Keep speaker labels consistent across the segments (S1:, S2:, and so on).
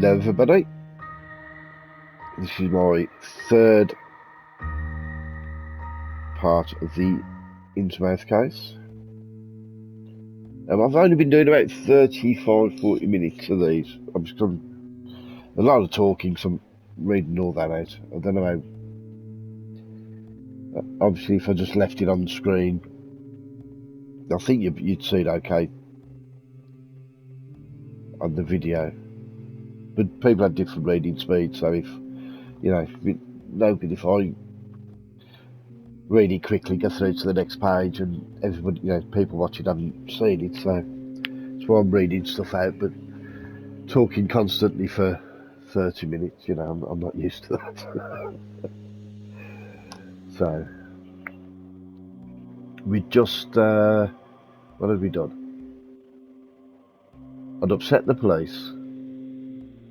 S1: Hello everybody, this is my third part of the Innsmouth case. I've only been doing about 35-40 minutes of these. I've just done a lot of talking, so I'm reading all that out. I don't know how, obviously if I just left it on the screen, I think you'd see it okay on the video. But people have different reading speeds, so if, you know, if I read it quickly, go through to the next page, and everybody, you know, people watching haven't seen it, so that's why I'm reading stuff out. But talking constantly for 30 minutes, you know, I'm not used to that. So we just, what have we done? I'd upset the police,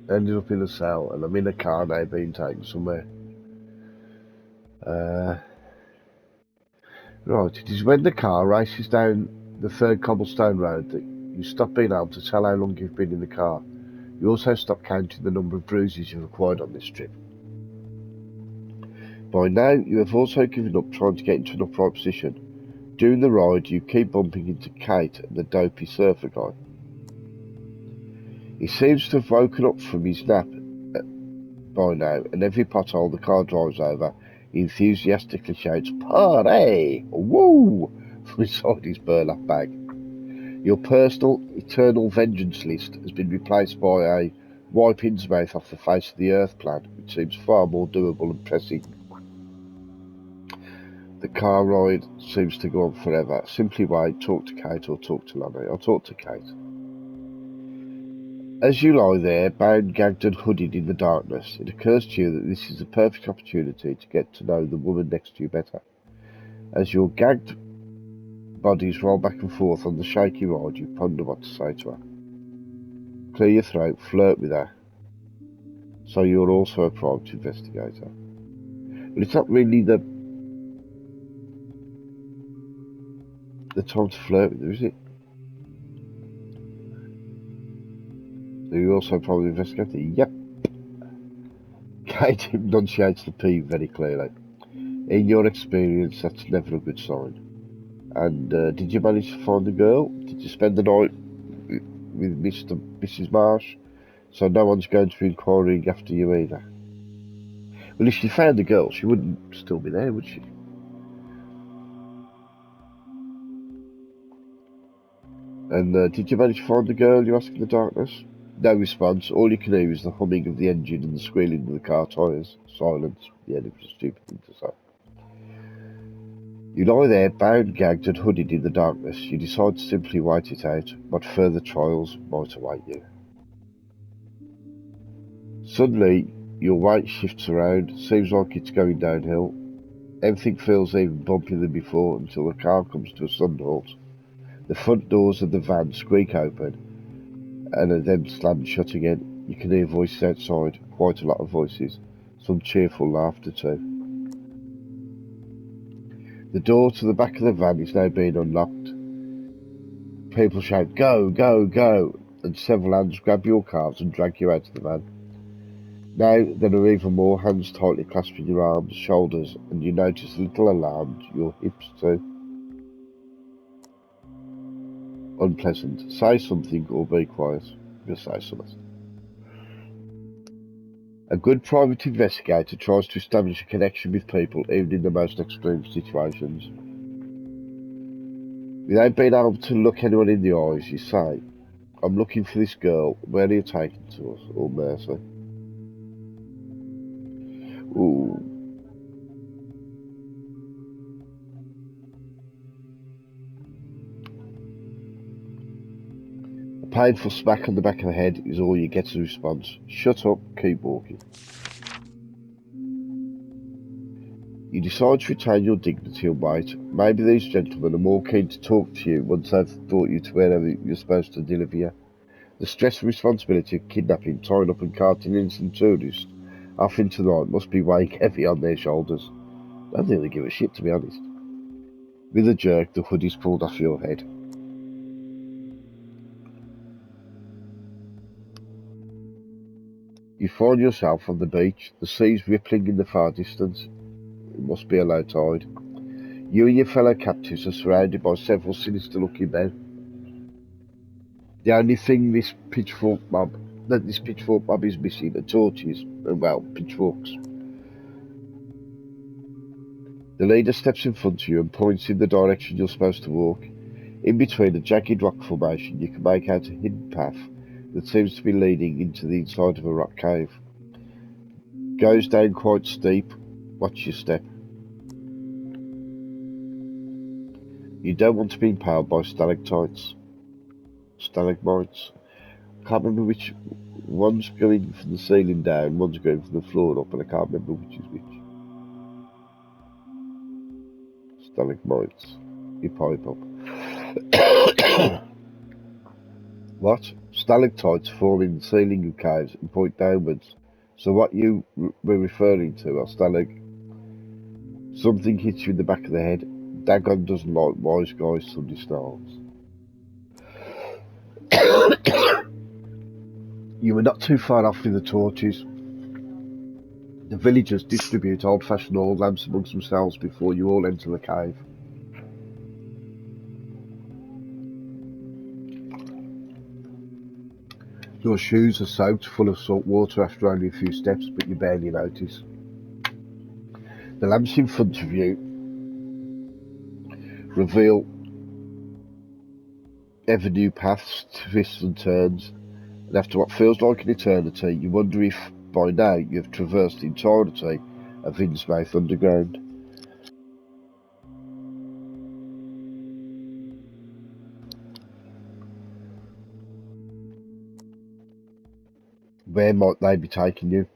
S1: ended up in a cell, and I'm in a car now being taken somewhere. Right, it is when the car races down the third cobblestone road that you stop being able to tell how long you've been in the car. You also stop counting the number of bruises you've acquired on this trip. By now, you have also given up trying to get into an upright position. During the ride, you keep bumping into Kate and the dopey surfer guy. He seems to have woken up from his nap by now, and every pothole the car drives over, he enthusiastically shouts, "Party! Woo!" from inside his burlap bag. Your personal, eternal vengeance list has been replaced by a wipe Innsmouth off the face of the earth plan, which seems far more doable and pressing. The car ride seems to go on forever. Simply wait, talk to Kate or talk to Lonnie. I'll talk to Kate. As you lie there, bound, gagged and hooded in the darkness, it occurs to you that this is the perfect opportunity to get to know the woman next to you better. As your gagged bodies roll back and forth on the shaky ride, you ponder what to say to her. Clear your throat, flirt with her, so you're also a private investigator. But it's not really the time to flirt with her, is it? So you're also a private investigator? Yep. Kate enunciates the P very clearly. In your experience, that's never a good sign. And did you manage to find the girl? Did you spend the night with Mrs. Marsh? So no one's going to be inquiring after you either. Well, if she found the girl, she wouldn't still be there, would she? And did you manage to find the girl, you ask in the darkness? No response. All you can hear is the humming of the engine and the squealing of the car tyres. Silence. Yeah, it was a stupid thing to say. You lie there, bound, gagged and hooded in the darkness. You decide to simply wait it out. What further trials might await you? Suddenly, your weight shifts around. Seems like it's going downhill. Everything feels even bumpier than before until the car comes to a sudden halt. The front doors of the van squeak open and are then slammed shut again. You can hear voices outside, quite a lot of voices, some cheerful laughter too. The door to the back of the van is now being unlocked. People shout, "Go, go, go," and several hands grab your calves and drag you out of the van. Now there are even more hands tightly clasping your arms, shoulders, and you notice a little alarmed, your hips too. Unpleasant. Say something or be quiet. Just say something. A good private investigator tries to establish a connection with people even in the most extreme situations. Without being able to look anyone in the eyes, you say, "I'm looking for this girl. Where are you taking to us?" Or mercy. Ooh. A painful smack on the back of the head is all you get as a response. Shut up, keep walking. You decide to retain your dignity and wait. Maybe these gentlemen are more keen to talk to you once they've brought you to wherever you're supposed to deliver you. The stress and responsibility of kidnapping, tying up and carting innocent tourists off into the night must be weighing heavy on their shoulders. I don't think they give a shit, to be honest. With a jerk, the hood is pulled off your head. You find yourself on the beach, the seas rippling in the far distance. It must be a low tide. You and your fellow captives are surrounded by several sinister-looking men. The only thing that this pitchfork mob is missing are torches and, well, pitchforks. The leader steps in front of you and points in the direction you're supposed to walk. In between a jagged rock formation, you can make out a hidden path that seems to be leading into the inside of a rock cave. Goes down quite steep. Watch your step. You don't want to be impaled by stalagmites. Can't remember which. One's going from the ceiling down, one's going from the floor up, and I can't remember which is which. Stalagmites. You pipe up. What? Stalactites form in the ceiling of caves and point downwards. So what you were referring to are Something hits you in the back of the head. Dagon doesn't like wise guys Sunday stars. You were not too far off with the torches. The villagers distribute old-fashioned oil lamps amongst themselves before you all enter the cave. Your shoes are soaked full of salt water after only a few steps, but you barely notice. The lamps in front of you reveal ever new paths, twists and turns, and after what feels like an eternity, you wonder if by now you have traversed the entirety of Innsmouth Underground. Where might they be taking you?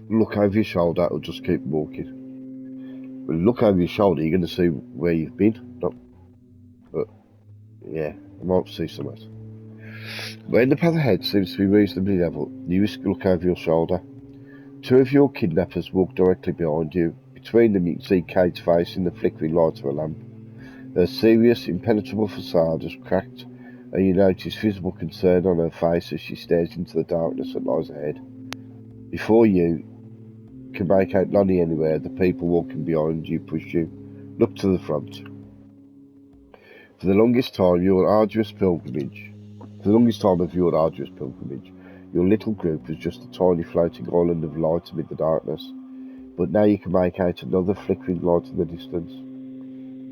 S1: Look over your shoulder or just keep walking. When you look over your shoulder, you're going to see where you've been. But yeah, I might see something. When the path ahead seems to be reasonably level, you risk a look over your shoulder. Two of your kidnappers walk directly behind you. Between them you can see Kate's face in the flickering light of a lamp. Her serious, impenetrable facade has cracked, and you notice visible concern on her face as she stares into the darkness that lies ahead. Before you can make out Lonnie anywhere, the people walking behind you push you. Look to the front. For the longest time of your arduous pilgrimage, your little group was just a tiny floating island of light amid the darkness. But now you can make out another flickering light in the distance.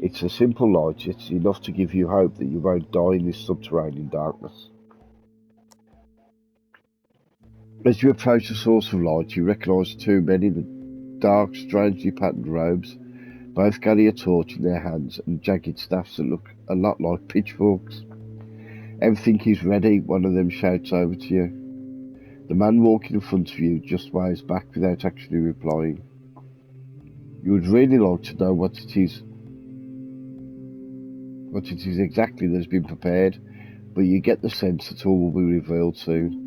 S1: It's a simple light, yet it's enough to give you hope that you won't die in this subterranean darkness. As you approach the source of light, you recognise two men in the dark, strangely patterned robes. Both carry a torch in their hands and jagged staffs that look a lot like pitchforks. Everything is ready, one of them shouts over to you. The man walking in front of you just waves back without actually replying. You would really like to know what it is exactly that has been prepared, but you get the sense that all will be revealed soon.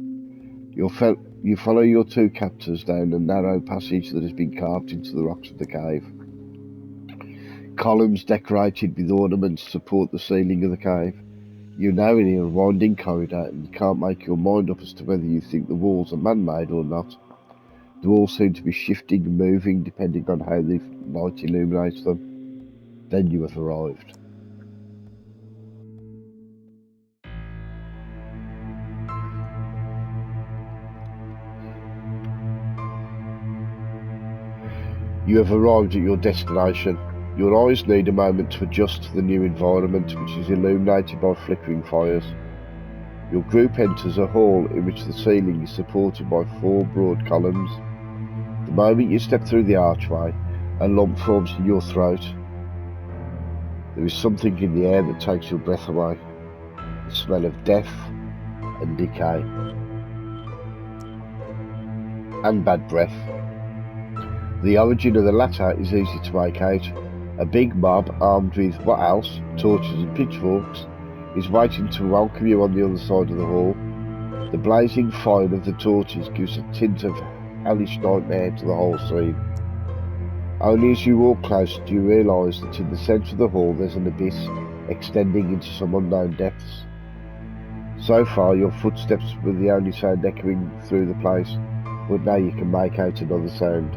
S1: You follow your two captors down a narrow passage that has been carved into the rocks of the cave. Columns decorated with ornaments support the ceiling of the cave. You're now in a winding corridor and you can't make your mind up as to whether you think the walls are man-made or not. The walls seem to be shifting and moving depending on how the light illuminates them. Then you have arrived. You have arrived at your destination. Your eyes need a moment to adjust to the new environment, which is illuminated by flickering fires. Your group enters a hall in which the ceiling is supported by 4 broad columns. The moment you step through the archway, a lump forms in your throat. There is something in the air that takes your breath away. The smell of death and decay. And bad breath. The origin of the latter is easy to make out. A big mob armed with what else? Torches and pitchforks is waiting to welcome you on the other side of the hall. The blazing fire of the torches gives a tint of hellish nightmare to the whole scene. Only as you walk closer do you realise that in the centre of the hall there's an abyss extending into some unknown depths. So far, your footsteps were the only sound echoing through the place, but now you can make out another sound.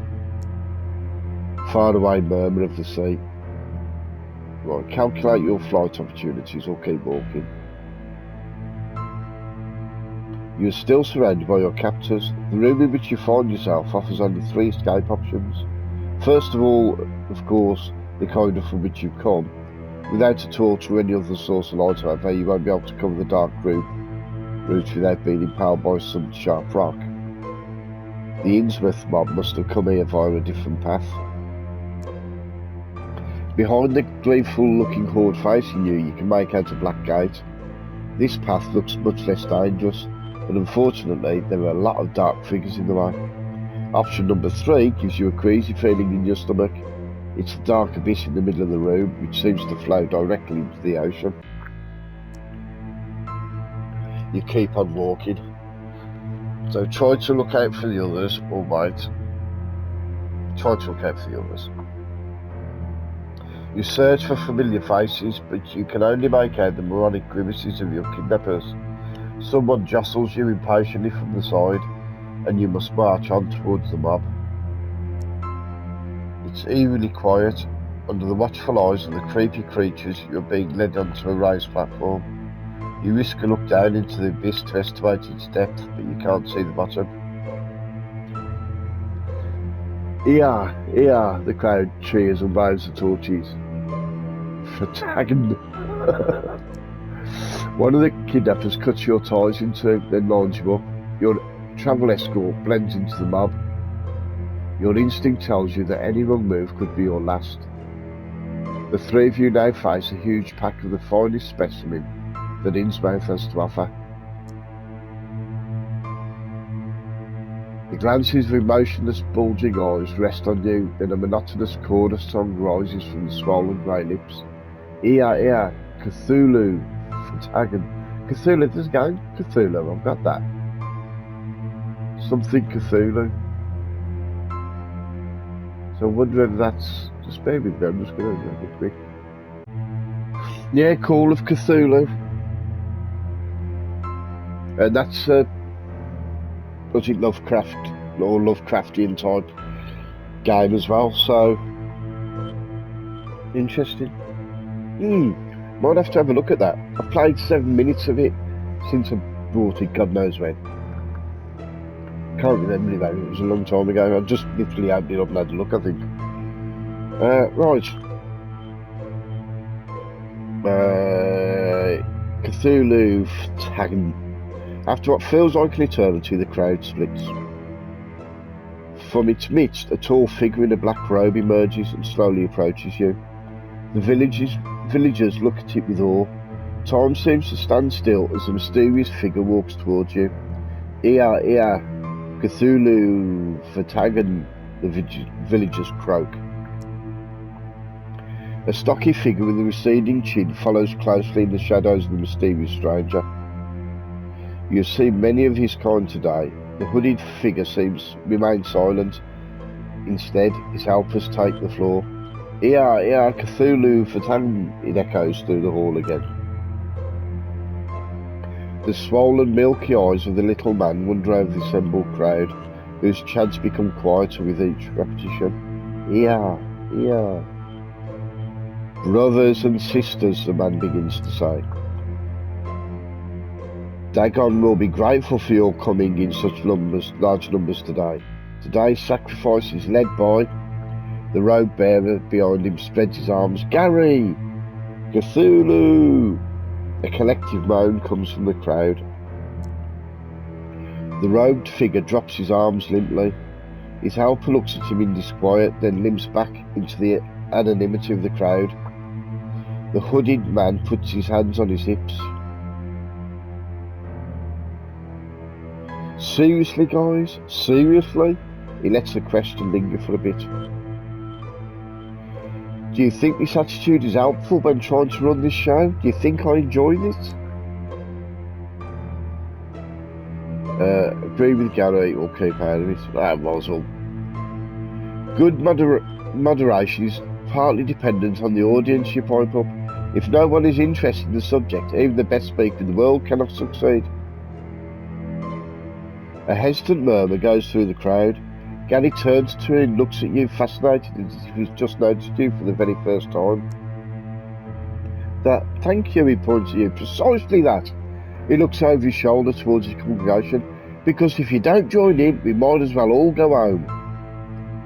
S1: Far away murmur of the sea. Right, calculate your flight opportunities or keep walking. You are still surrounded by your captors. The room in which you find yourself offers only 3 escape options. First of all, of course, the kind from which you've come. Without a torch or any other source of light, however, you won't be able to cover the dark route without being impaled by some sharp rock. The Innsmouth mob must have come here via a different path. Behind the gleeful-looking horde facing you, you can make out a black gate. This path looks much less dangerous, but unfortunately there are a lot of dark figures in the way. Option number 3 gives you a queasy feeling in your stomach. It's the dark abyss in the middle of the room, which seems to flow directly into the ocean. You keep on walking. So try to look out for the others, or wait. Try to look out for the others. You search for familiar faces, but you can only make out the moronic grimaces of your kidnappers. Someone jostles you impatiently from the side, and you must march on towards the mob. It's eerily quiet. Under the watchful eyes of the creepy creatures, you're being led onto a raised platform. You risk a look down into the abyss to estimate its depth, but you can't see the bottom. Here, here, the crowd cheers and waves the torches. Vertagen. One of the kidnappers cuts your ties in two, then lines you up. Your travel escort blends into the mob. Your instinct tells you that any wrong move could be your last. The 3 of you now face a huge pack of the finest specimen that Innsmouth has to offer. The glances of emotionless, bulging eyes rest on you, then a monotonous chorus song rises from the swollen grey lips. Ia, Cthulhu, Vertagen. Cthulhu, there's a game, Cthulhu, I've got that. Something Cthulhu. So I wonder if that's... Just bear with me, I'm just going to do it quick. Yeah, Call of Cthulhu. And that's, was it Lovecraft, or Lovecraftian type game as well, so... Interesting. Might have to have a look at that. I've played 7 minutes of it since I bought it, God knows when. Can't remember it though, it was a long time ago. I just literally opened it up and had a look, I think. Right. Cthulhu Vertagen. After what feels like an eternity, the crowd splits. From its midst, a tall figure in a black robe emerges and slowly approaches you. The villagers look at it with awe. Time seems to stand still as the mysterious figure walks towards you. Ia, Cthulhu Vertagen, the villagers croak. A stocky figure with a receding chin follows closely in the shadows of the mysterious stranger. You have seen many of his kind today. The hooded figure remain silent. Instead, his helpers take the floor. Ia, Cthulhu Vertagen, it echoes through the hall again. The swollen, milky eyes of the little man wander over the assembled crowd, whose chants become quieter with each repetition. Ia. Brothers and sisters, the man begins to say. Dagon will be grateful for your coming in such large numbers today. Today's sacrifice is led by... The robe bearer behind him spreads his arms. Gary! Cthulhu! A collective moan comes from the crowd. The robed figure drops his arms limply. His helper looks at him in disquiet, then limps back into the anonymity of the crowd. The hooded man puts his hands on his hips. Seriously, guys? Seriously? He lets the question linger for a bit. Do you think this attitude is helpful when trying to run this show? Do you think I enjoy this? Agree with Gary or keep out of it. That was all. Good moderation is partly dependent on the audience you pipe up. If no one is interested in the subject, even the best speaker in the world cannot succeed. A hesitant murmur goes through the crowd. Gary turns to you and looks at you, fascinated, as if he's just noticed you for the very first time. Thank you, he points at you. Precisely that. He looks over his shoulder towards his congregation. Because if you don't join in, we might as well all go home.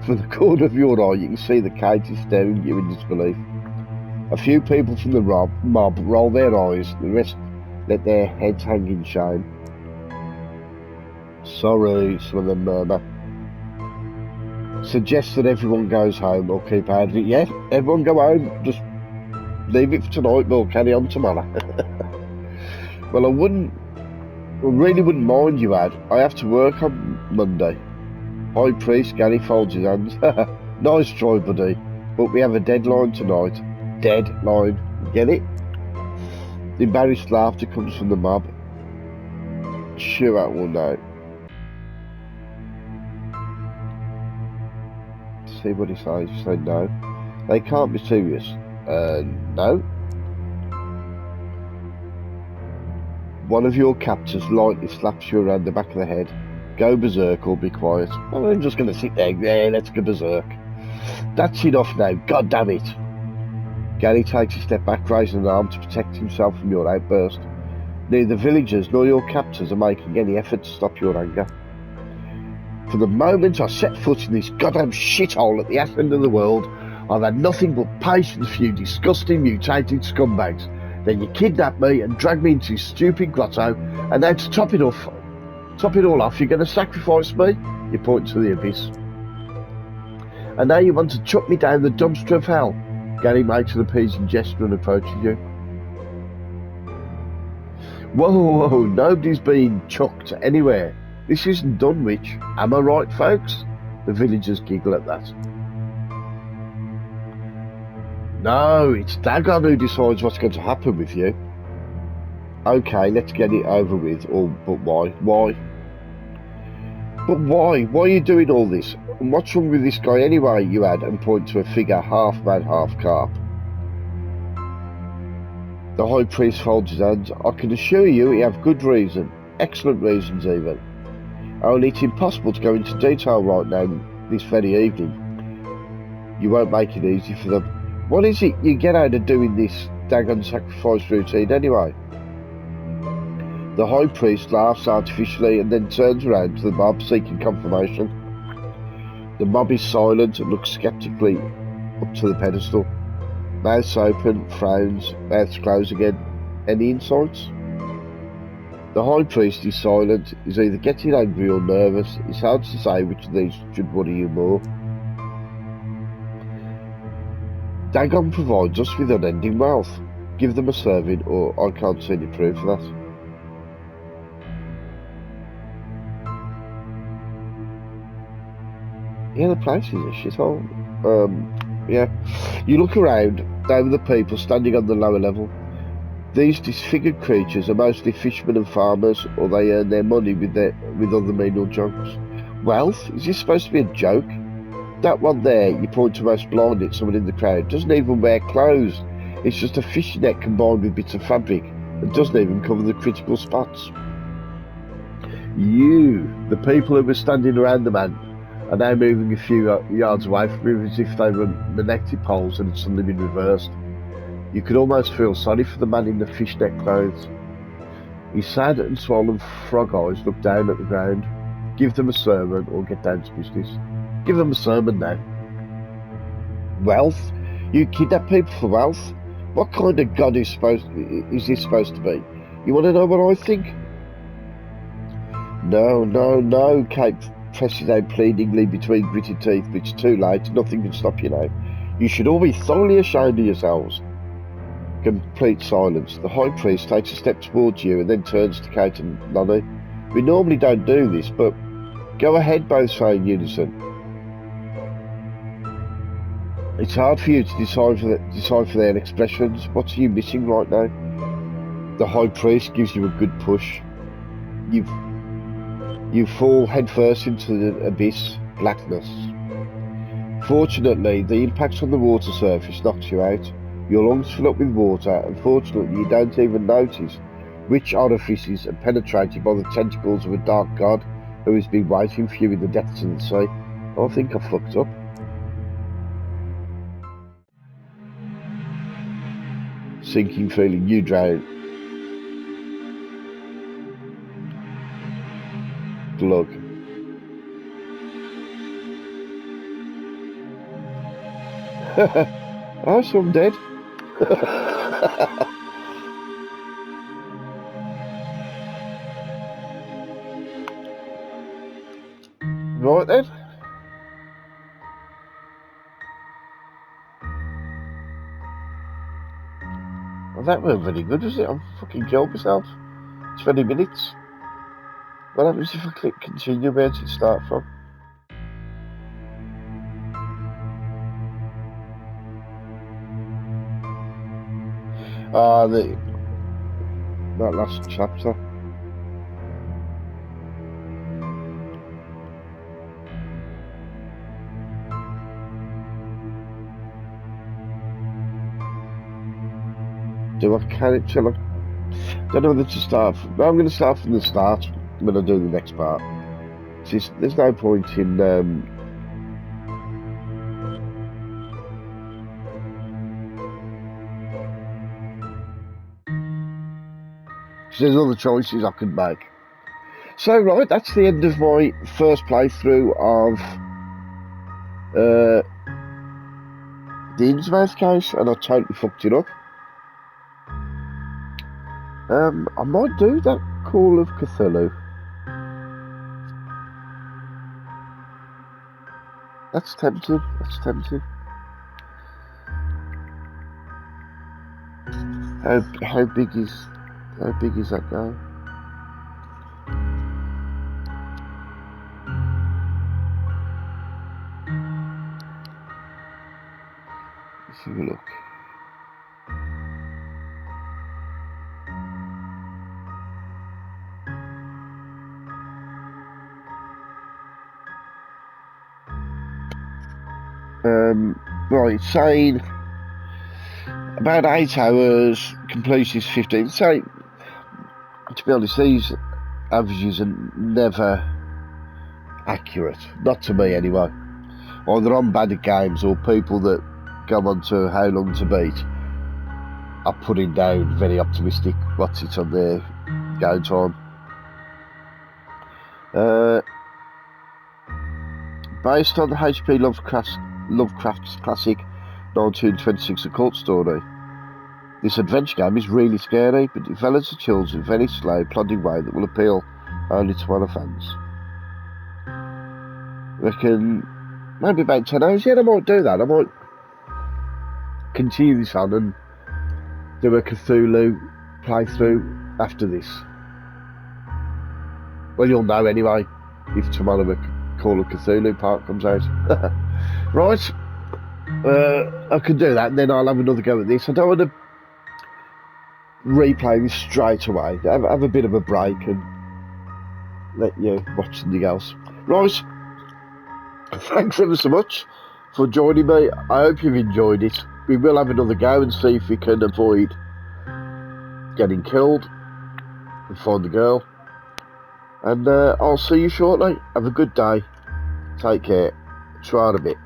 S1: From the corner of your eye, you can see the Katie staring at you in disbelief. A few people from the mob roll their eyes, the rest let their heads hang in shame. Sorry, some of them murmur. Suggest that everyone goes home or keep out of it. Yeah, everyone go home, just leave it for tonight, we'll carry on tomorrow. Well, I really wouldn't mind you, Ad. I have to work on Monday. High Priest Gary folds his hands. Nice try, buddy. But we have a deadline tonight. Deadline. Get it? The embarrassed laughter comes from the mob. Chew out one night. See what he says. You say no. They can't be serious. No. One of your captors lightly slaps you around the back of the head. Go berserk or be quiet. Well, I'm just going to sit there. Yeah, let's go berserk. That's enough now. God damn it. Gary takes a step back, raising an arm to protect himself from your outburst. Neither villagers nor your captors are making any effort to stop your anger. From the moment I set foot in this goddamn shithole at the end of the world, I've had nothing but patience for you disgusting mutated scumbags. Then you kidnapped me and dragged me into this stupid grotto, and now to top it all off, you're going to sacrifice me? You point to the abyss. And now you want to chuck me down the dumpster of hell? Gary makes an appeasing gesture and approaches you. Whoa, nobody's been chucked anywhere. This isn't Dunwich, am I right, folks? The villagers giggle at that. No, it's Dagon who decides what's going to happen with you. Okay, let's get it over with. But why? Why? But why? Why are you doing all this? And what's wrong with this guy anyway, you add, and point to a figure half man, half carp. The High Priest folds his hands. I can assure you he have good reason. Excellent reasons even. Only it's impossible to go into detail right now, this very evening. You won't make it easy for them. What is it you get out of doing this Dagon sacrifice routine anyway? The High Priest laughs artificially and then turns around to the mob seeking confirmation. The mob is silent and looks sceptically up to the pedestal. Mouths open, frowns, mouths close again. Any insights? The High Priest is silent, is either getting angry or nervous. It's hard to say which of these should worry you more. Dagon provides us with unending wealth. Give them a serving, or I can't see any proof of that. Yeah, the place is a shithole. Yeah. You look around, down the people standing on the lower level. These disfigured creatures are mostly fishermen and farmers, or they earn their money with other menial jobs. Wealth? Is this supposed to be a joke? That one there, you point to most blind at someone in the crowd, doesn't even wear clothes. It's just a fishing net combined with bits of fabric and doesn't even cover the critical spots. You, the people who were standing around the man, are now moving a few yards away from him as if they were magnetic poles and had suddenly been reversed. You could almost feel sorry for the man in the fishnet clothes. His sad and swollen frog eyes look down at the ground. Give them a sermon or get down to business. Give them a sermon now. Wealth? You kidnap people for wealth? What kind of god is this supposed to be? You want to know what I think? No, Kate presses out pleadingly between gritted teeth, but it's too late. Nothing can stop you now. You should all be thoroughly ashamed of yourselves. Complete silence. The High Priest takes a step towards you and then turns to Kate and Lonnie. We normally don't do this, but go ahead, both say in unison. It's hard for you to decipher their expressions. What are you missing right now? The High Priest gives you a good push. You fall headfirst into the abyss, blackness. Fortunately, the impact on the water surface knocks you out. Your lungs fill up with water, and fortunately you don't even notice which orifices are penetrated by the tentacles of a dark god who has been waiting for you in the depths of the sea. I think I fucked up. Sinking feeling, you drown. Glug. Oh, so I'm dead. Right then. Well, that weren't very good, was it? I fucking killed myself. 20 minutes. What happens if I click continue? Where does it start from? Ah, that last chapter. Do I carry it till I don't know whether to start from. No, I'm going to start from the start when I do the next part. There's no point in there's other choices I could make. So right, that's the end of my first playthrough of the Innsmouth Case, and I totally fucked it up. I might do that Call of Cthulhu. That's tempting. That's tempting. How big is that guy? Let's have a look. Right, it's saying about 8 hours, completion is 15. So, to be honest, these averages are never accurate. Not to me, anyway. Either I'm bad at games, or people that go on to How Long to Beat are putting down very optimistic what's it on their game time. Based on the H.P. Lovecraft's classic 1926 occult story, this adventure game is really scary, but develops the children in a very slow, plodding way that will appeal only to horror fans. I reckon maybe about 10 hours. Yeah, I might do that. I might continue this on and do a Cthulhu playthrough after this. Well, you'll know anyway if tomorrow a Call of Cthulhu part comes out. Right, I can do that, and then I'll have another go at this. I don't want to replay this straight away. Have a bit of a break and let you watch something else. Right, thanks ever so much for joining me. I hope you've enjoyed it. We will have another go and see if we can avoid getting killed and find the girl. And I'll see you shortly. Have a good day. Take care. Try it a bit.